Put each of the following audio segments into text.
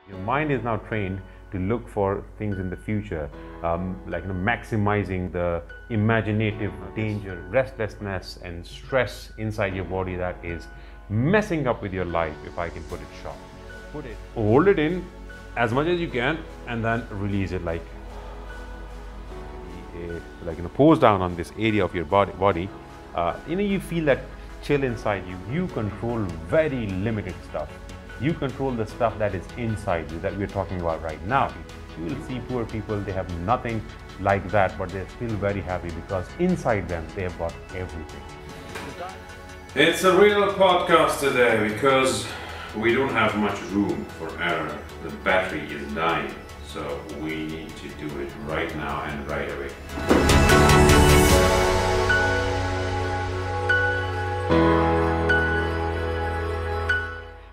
Your mind is now trained to look for things in the future, maximizing the imaginative danger, restlessness, and stress inside your body that is messing up with your life, if I can put it short. Hold it in as much as you can, and then release it pose down on this area of your body. You feel that chill inside you. You control very limited stuff. You control the stuff that is inside you, that we're talking about right now. You will see poor people, they have nothing like that, but they're still very happy because inside them they have got everything. It's a real podcast today because we don't have much room for error. The battery is dying, so we need to do it right now and right away.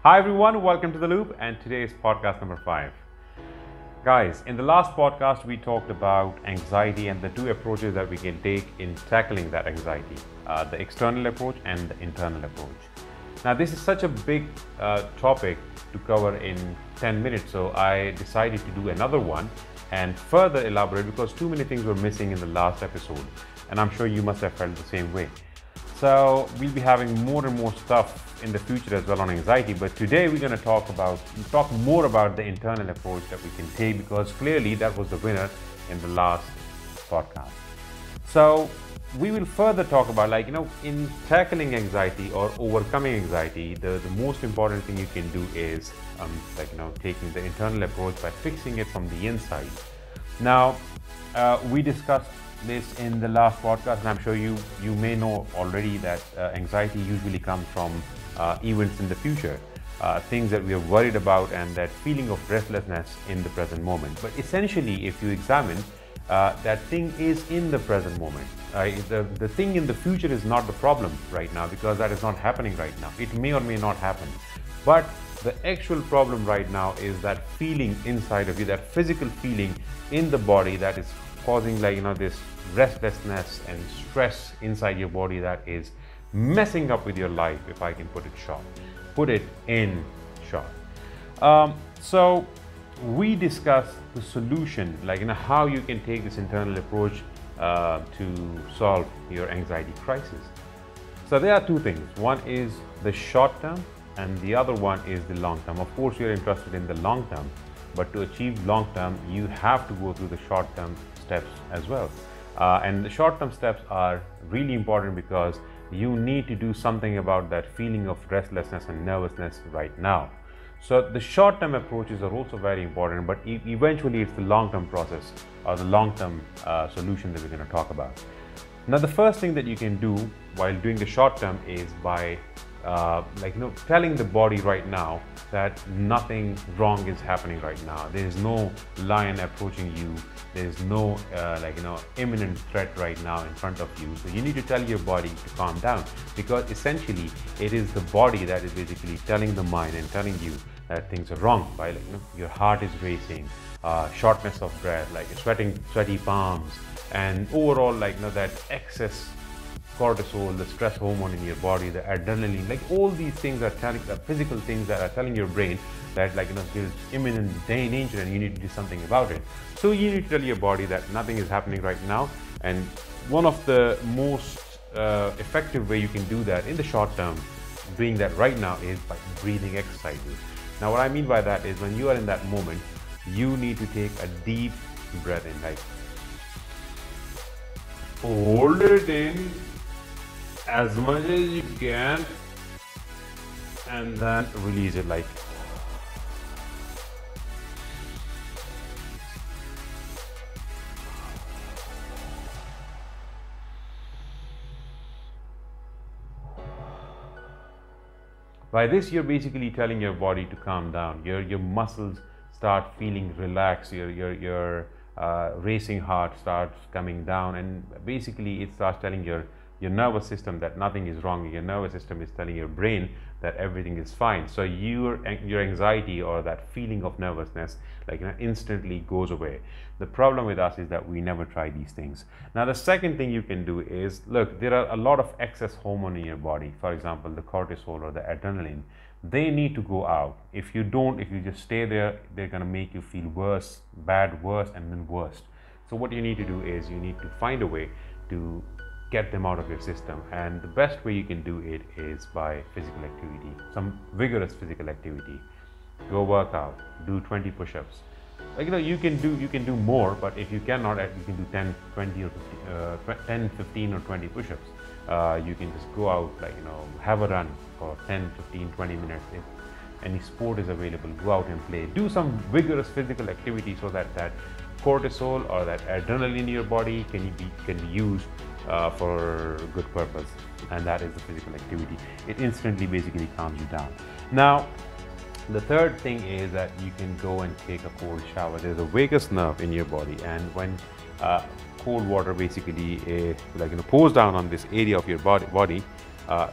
Hi everyone, welcome to The Loop, and today is podcast number 5. Guys, in the last podcast we talked about anxiety and the two approaches that we can take in tackling that anxiety, the external approach and the internal approach. Now this is such a big topic to cover in 10 minutes, so I decided to do another one and further elaborate because too many things were missing in the last episode, and I'm sure you must have felt the same way. So we'll be having more and more stuff in the future as well on anxiety, but today we're going to talk more about the internal approach that we can take, because clearly that was the winner in the last podcast. So we will further talk about, in tackling anxiety or overcoming anxiety, the most important thing you can do is taking the internal approach by fixing it from the inside. Now we discussed this in the last podcast, and I'm sure you may know already that anxiety usually comes from events in the future, things that we are worried about, and that feeling of restlessness in the present moment. But essentially, if you examine, that thing is in the present moment. The thing in the future is not the problem right now, because that is not happening right now. It may or may not happen, but the actual problem right now is that feeling inside of you, that physical feeling in the body that is causing this restlessness and stress inside your body that is messing up with your life, if I can put it in short. So we discussed the solution, how you can take this internal approach to solve your anxiety crisis. So there are two things. One is the short term and the other one is the long term. Of course, you're interested in the long term, but to achieve long term, you have to go through the short term steps as well. And the short term steps are really important because you need to do something about that feeling of restlessness and nervousness right now. So the short term approaches are also very important, but eventually it's the long term process or the long term solution that we're going to talk about. Now the first thing that you can do while doing the short term is by telling the body right now that nothing wrong is happening right now. There is no lion approaching you. There is no imminent threat right now in front of you. So you need to tell your body to calm down, because essentially it is the body that is basically telling the mind and telling you that things are wrong. By your heart is racing, shortness of breath, sweaty palms, and overall that excess cortisol, the stress hormone in your body, the adrenaline, all these things are telling, the physical things that are telling your brain that there's imminent danger and you need to do something about it. So you need to tell your body that nothing is happening right now. And one of the most effective way you can do that in the short term, doing that right now, is by breathing exercises. Now what I mean by that is, when you are in that moment, you need to take a deep breath in, hold it in as much as you can, and then release it by this, you're basically telling your body to calm down. Your muscles start feeling relaxed, your racing heart starts coming down, and basically it starts telling your nervous system that nothing is wrong. Your nervous system is telling your brain that everything is fine. So your anxiety or that feeling of nervousness instantly goes away. The problem with us is that we never try these things. Now the second thing you can do is, look, there are a lot of excess hormone in your body. For example, the cortisol or the adrenaline. They need to go out. If you don't, if you just stay there, they're going to make you feel worse, bad, worse, and then worse. So what you need to do is you need to find a way to get them out of your system, and the best way you can do it is by physical activity, some vigorous physical activity. Go work out, do 20 push-ups. Like, you can do more, but if you cannot, you can do 10, 20 or 10, 15 or 20 push-ups. You can just go out, have a run for 10, 15, 20 minutes. If any sport is available, go out and play. Do some vigorous physical activity so that cortisol or that adrenaline in your body can be used for good purpose, and that is the physical activity. It instantly basically calms you down. Now, the third thing is that you can go and take a cold shower. There's a vagus nerve in your body, and when cold water basically pours down on this area of your body,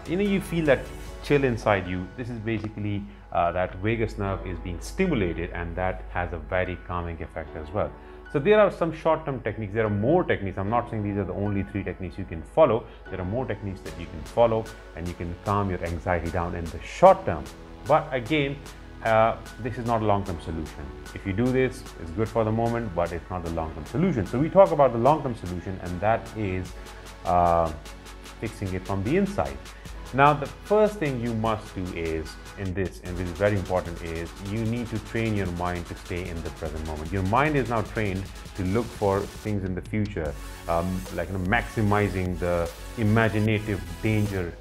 you feel that chill inside you. This is basically that vagus nerve is being stimulated, and that has a very calming effect as well. So there are some short-term techniques. There are more techniques. I'm not saying these are the only 3 techniques you can follow. There are more techniques that you can follow, and you can calm your anxiety down in the short term. But again, this is not a long-term solution. If you do this, it's good for the moment, but it's not the long-term solution. So we talk about the long-term solution, and that is fixing it from the inside. Now, the first thing you must do is, and this is very important, is you need to train your mind to stay in the present moment. Your mind is now trained to look for things in the future, maximizing the imaginative danger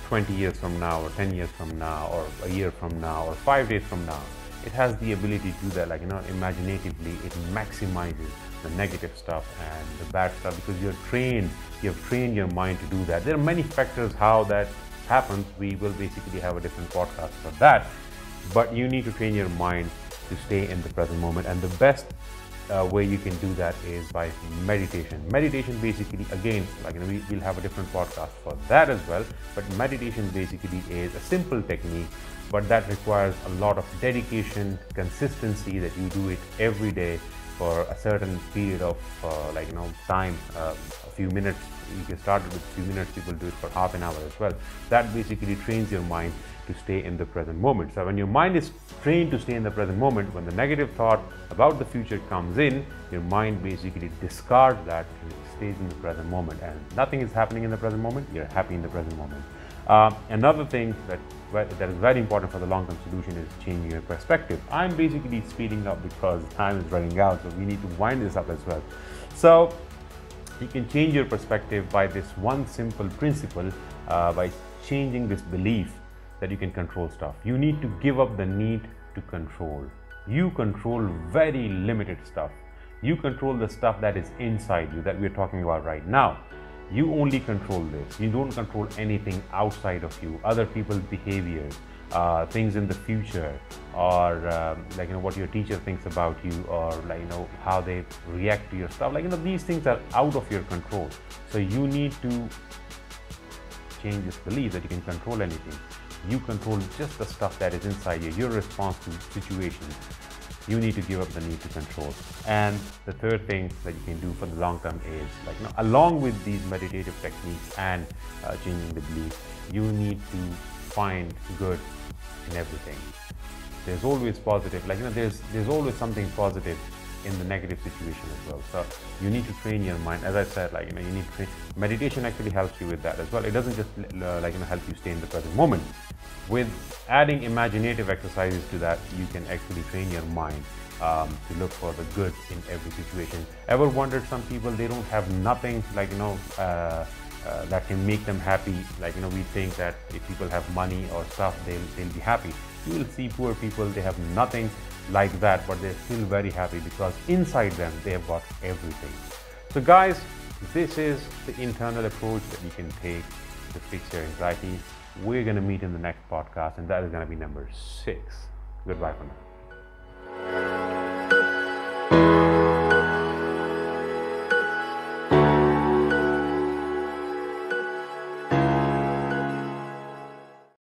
20 years from now, or 10 years from now, or a year from now, or 5 days from now. It has the ability to do that, imaginatively. It maximizes the negative stuff and the bad stuff because you have trained your mind to do that. There are many factors how that happens. We will basically have a different podcast for that, but you need to train your mind to stay in the present moment, and the best way you can do that is by meditation. Meditation basically, again, we'll have a different podcast for that as well, but meditation basically is a simple technique, but that requires a lot of dedication, consistency, that you do it every day for a certain period of time, a few minutes. You can start with a few minutes, people do it for half an hour as well. That basically trains your mind to stay in the present moment. So when your mind is trained to stay in the present moment, when the negative thought about the future comes in, your mind basically discards that and stays in the present moment, and nothing is happening in the present moment. You're happy in the present moment. Another thing that is very important for the long-term solution is changing your perspective. I'm basically speeding up because time is running out, so we need to wind this up as well. So you can change your perspective by this one simple principle, by changing this belief that you can control stuff. You need to give up the need to control. You control very limited stuff. You control the stuff that is inside you, that we're talking about right now. You only control this. You don't control anything outside of you, other people's behaviors, things in the future, or what your teacher thinks about you, or how they react to your stuff. These things are out of your control. So you need to change this belief that you can control anything. You control just the stuff that is inside you, your response to situations. You need to give up the need to control. And the third thing that you can do for the long term is, along with these meditative techniques and changing the belief, you need to find good in everything. There's always positive, there's always something positive in the negative situation as well. So you need to train your mind. As I said, you need to train. Meditation actually helps you with that as well. It doesn't just help you stay in the present moment. With adding imaginative exercises to that, you can actually train your mind to look for the good in every situation. Ever wondered, some people, they don't have nothing that can make them happy. We think that if people have money or stuff, they'll be happy. You will see poor people, they have nothing like that, but they're still very happy because inside them they have got everything. So guys, this is the internal approach that you can take to fix your anxiety. We're going to meet in the next podcast, and that is going to be number 6. Goodbye for now.